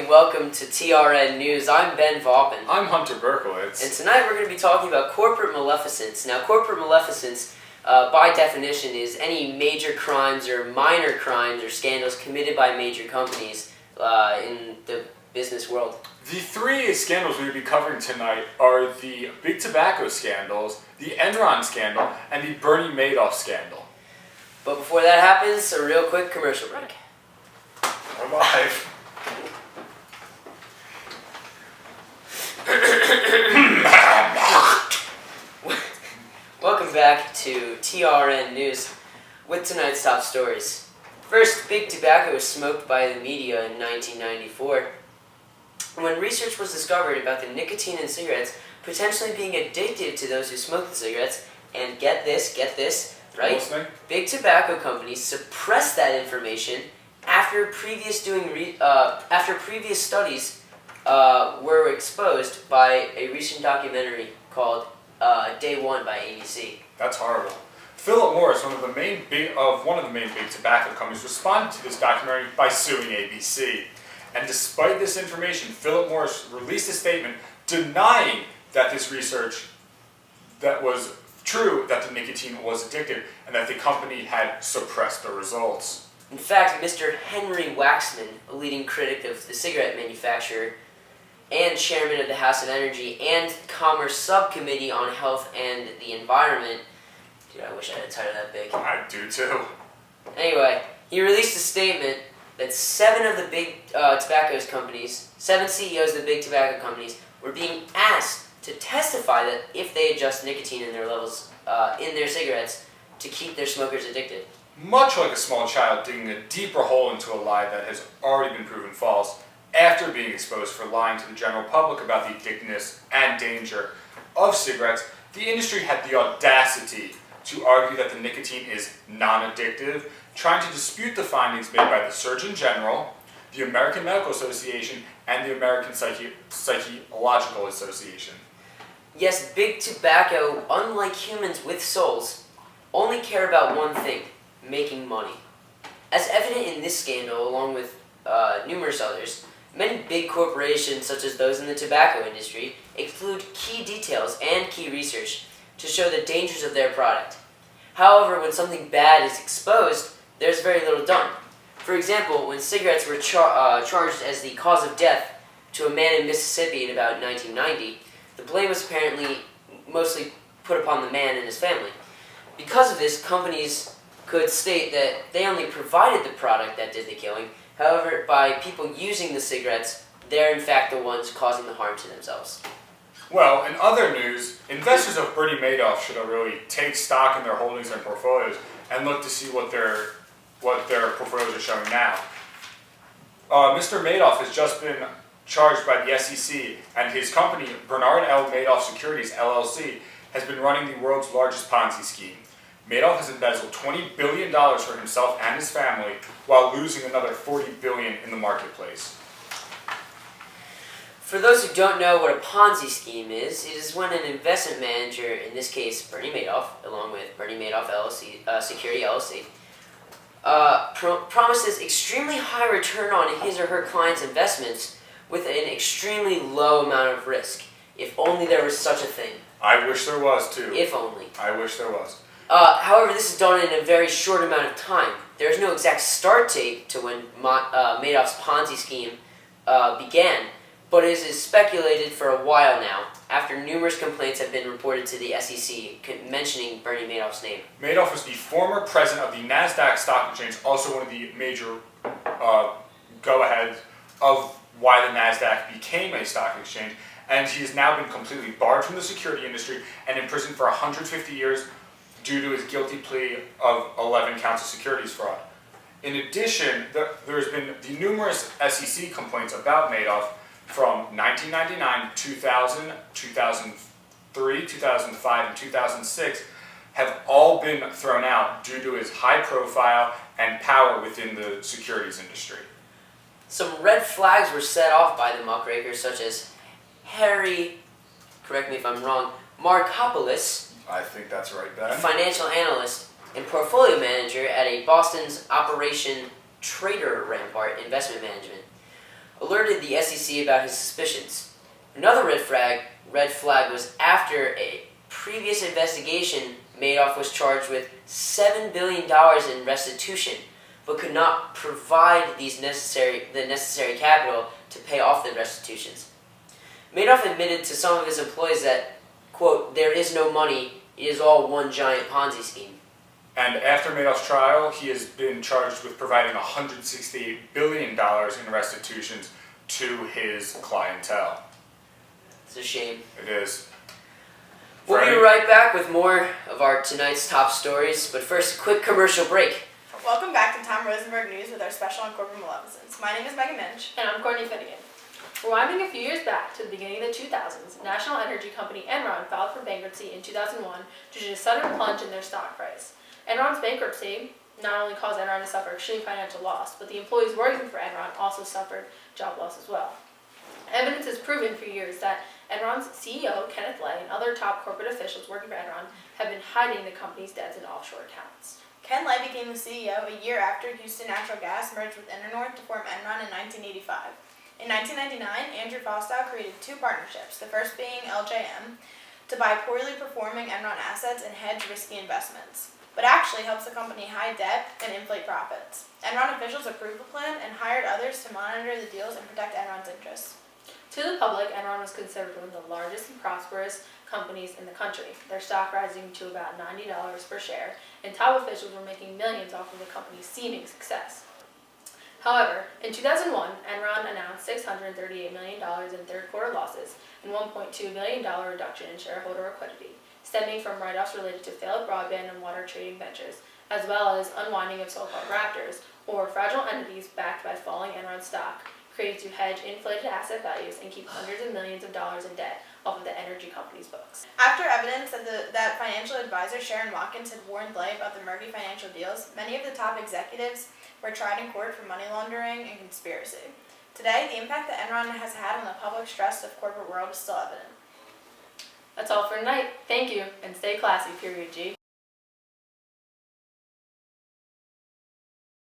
and welcome to TRN News. I'm Ben Vaupin. I'm Hunter Berkowitz. And tonight we're going to be talking about corporate maleficence. Now, corporate maleficence, by definition, is any major crimes or minor crimes or scandals committed by major companies in the business world. The three scandals we'll be covering tonight are the Big Tobacco scandals, the Enron scandal, and the Bernie Madoff scandal. But before that happens, a real quick commercial break. We're live. Welcome back to TRN News with tonight's top stories. First, Big Tobacco was smoked by the media in 1994. When research was discovered about the nicotine in cigarettes potentially being addictive to those who smoke the cigarettes, and get this, right? Big Tobacco companies suppressed that information after previous studies were exposed by a recent documentary called Day One by ABC. That's horrible. Philip Morris, one of the main big tobacco companies, responded to this documentary by suing ABC. And despite this information, Philip Morris released a statement denying that this research that was true, that the nicotine was addictive, and that the company had suppressed the results. In fact, Mr. Henry Waxman, a leading critic of the cigarette manufacturer and chairman of the House of Energy and Commerce Subcommittee on Health and the Environment, dude, I wish I had a title that big. I do too. Anyway, he released a statement that seven CEOs of the big tobacco companies, were being asked to testify that if they adjust nicotine in their levels in their cigarettes to keep their smokers addicted. Much like a small child digging a deeper hole into a lie that has already been proven false, after being exposed for lying to the general public about the addictiveness and danger of cigarettes, the industry had the audacity to argue that the nicotine is non-addictive, trying to dispute the findings made by the Surgeon General, the American Medical Association, and the American Psychological Association. Yes, Big Tobacco, unlike humans with souls, only care about one thing: making money. As evident in this scandal, along with numerous others, many big corporations, such as those in the tobacco industry, include key details and key research to show the dangers of their product. However, when something bad is exposed, there's very little done. For example, when cigarettes were charged as the cause of death to a man in Mississippi in about 1990, the blame was apparently mostly put upon the man and his family. Because of this, companies could state that they only provided the product that did the killing. However, by people using the cigarettes, they're in fact the ones causing the harm to themselves. Well, in other news, investors of Bernie Madoff should really take stock in their holdings and portfolios and look to see what their portfolios are showing now. Mr. Madoff has just been charged by the SEC, and his company, Bernard L. Madoff Securities, LLC, has been running the world's largest Ponzi scheme. Madoff has embezzled $20 billion for himself and his family, while losing another $40 billion in the marketplace. For those who don't know what a Ponzi scheme is, it is when an investment manager, in this case Bernie Madoff, along with Bernie Madoff LLC, Security LLC, promises extremely high return on his or her client's investments with an extremely low amount of risk. If only there was such a thing. I wish there was too. If only. I wish there was. However, this is done in a very short amount of time. There is no exact start date to when Madoff's Ponzi scheme began, but it is speculated for a while now, after numerous complaints have been reported to the SEC mentioning Bernie Madoff's name. Madoff was the former president of the NASDAQ stock exchange, also one of the major go-aheads of why the NASDAQ became a stock exchange, and he has now been completely barred from the security industry and imprisoned for 150 years due to his guilty plea of 11 counts of securities fraud. In addition, there's been the numerous SEC complaints about Madoff from 1999, 2000, 2003, 2005, and 2006 have all been thrown out due to his high profile and power within the securities industry. Some red flags were set off by the muckrakers, such as Harry, correct me if I'm wrong, Markopoulos, I think that's right, Ben, financial analyst and portfolio manager at a Boston's Operation Trader Rampart Investment Management. alerted the SEC about his suspicions. Another red flag was after a previous investigation, Madoff was charged with $7 billion in restitution, but could not provide the necessary capital to pay off the restitutions. Madoff admitted to some of his employees that, quote, "there is no money, it is all one giant Ponzi scheme." And after Madoff's trial, he has been charged with providing $168 billion in restitutions to his clientele. It's a shame. It is. We'll be right back with more of our tonight's top stories, but first, a quick commercial break. Welcome back to Tom Rosenberg News with our special on corporate maleficence. My name is Megan Minch. And I'm Courtney Finnegan. Rewinding a few years back to the beginning of the 2000s, national energy company Enron filed for bankruptcy in 2001 due to a sudden plunge in their stock price. Enron's bankruptcy not only caused Enron to suffer extreme financial loss, but the employees working for Enron also suffered job loss as well. Evidence has proven for years that Enron's CEO, Kenneth Lay, and other top corporate officials working for Enron have been hiding the company's debts in offshore accounts. Ken Lay became the CEO a year after Houston Natural Gas merged with Internorth to form Enron in 1985. In 1999, Andrew Fostow created two partnerships, the first being LJM, to buy poorly performing Enron assets and hedge risky investments, but actually helps the company hide debt and inflate profits. Enron officials approved the plan and hired others to monitor the deals and protect Enron's interests. To the public, Enron was considered one of the largest and prosperous companies in the country, their stock rising to about $90 per share, and top officials were making millions off of the company's seeming success. However, in 2001, Enron announced $638 million in third-quarter losses and $1.2 billion reduction in shareholder liquidity, stemming from write-offs related to failed broadband and water trading ventures, as well as unwinding of so-called raptors, or fragile entities backed by falling Enron stock, created to hedge inflated asset values and keep hundreds of millions of dollars in debt off of the energy company's books. After evidence that financial advisor Sharon Watkins had warned Lay about the murky financial deals, many of the top executives were tried in court for money laundering and conspiracy. Today, the impact that Enron has had on the public's trust of corporate world is still evident. That's all for tonight. Thank you, and stay classy, period G.